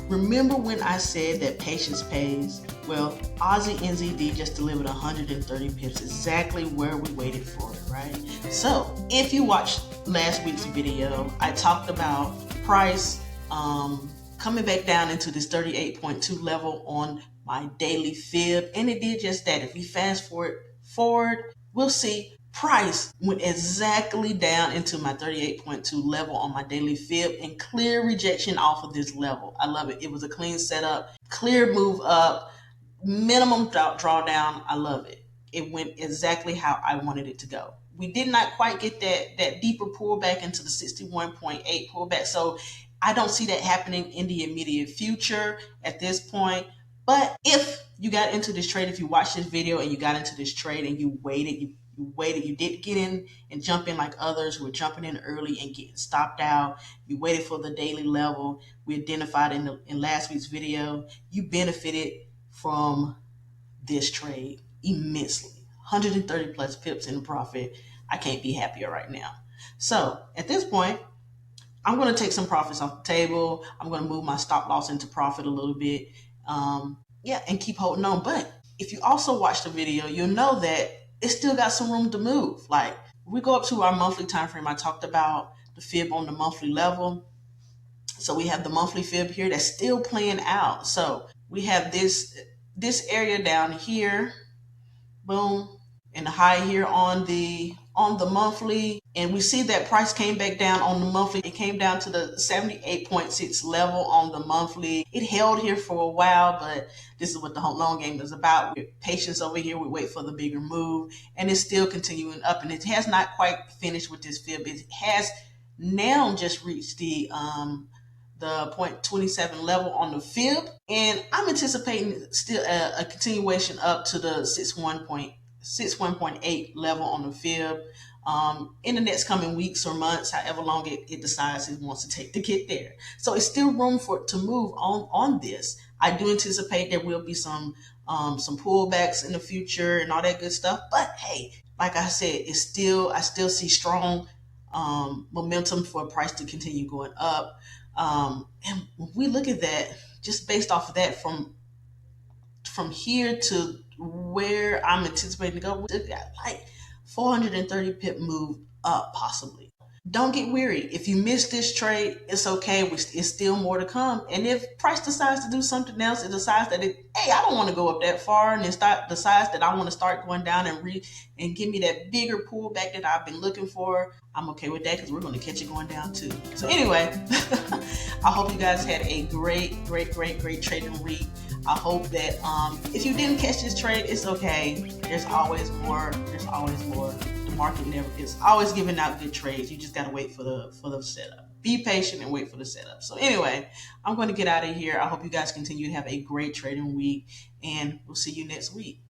Remember when I said that patience pays? Well, AUDNZD just delivered 130 pips, exactly where we waited for it, right? So if you watched last week's video, I talked about price coming back down into this 38.2 level on my daily fib, and it did just that. If we fast forward, we'll see price went exactly down into my 38.2 level on my daily fib and clear rejection off of this level. I love it. It was a clean setup, clear move up, minimum drawdown. I love it. It went exactly how I wanted it to go. We did not quite get that deeper pullback into the 61.8 pullback. So I don't see that happening in the immediate future at this point. But if you got into this trade, if you watched this video and you got into this trade and you waited, you didn't get in and jump in like others who were jumping in early and getting stopped out. You waited for the daily level we identified in last week's video. You benefited from this trade immensely. 130 plus pips in profit. I can't be happier right now. So at this point, I'm going to take some profits off the table. I'm going to move my stop loss into profit a little bit. And keep holding on. But if you also watch the video, you'll know that it still got some room to move. Like, we go up to our monthly time frame. I talked about the fib on the monthly level. So we have the monthly fib here that's still playing out. So we have this area down here, boom, and the high here on the monthly, and we see that price came back down on the monthly. It came down to the 78.6 level on the monthly. It held here for a while, but this is what the long game is about. Patience over here. We wait for the bigger move, and it's still continuing up, and it has not quite finished with this fib. It has now just reached the 0.27 level on the fib, and I'm anticipating still a continuation up to the 61.8 level on the fib in the next coming weeks or months, however long it decides it wants to take to get there. So it's still room for it to move on this. I do anticipate there will be some pullbacks in the future and all that good stuff. But hey, like I said, I still see strong momentum for price to continue going up. And when we look at that, just based off of that, from here to where I'm anticipating to go, we got like 430 pip move up possibly. Don't get weary. If you missed this trade, it's okay. It's still more to come. And if price decides to do something else, it decides that I don't want to go up that far, and it decides that I want to start going down and give me that bigger pullback that I've been looking for, I'm okay with that, because we're going to catch it going down too. So anyway, I hope you guys had a great trading week. I hope that if you didn't catch this trade, it's okay. There's always more. The market is always giving out good trades. You just got to wait for the setup. Be patient and wait for the setup. So anyway, I'm going to get out of here. I hope you guys continue to have a great trading week, and we'll see you next week.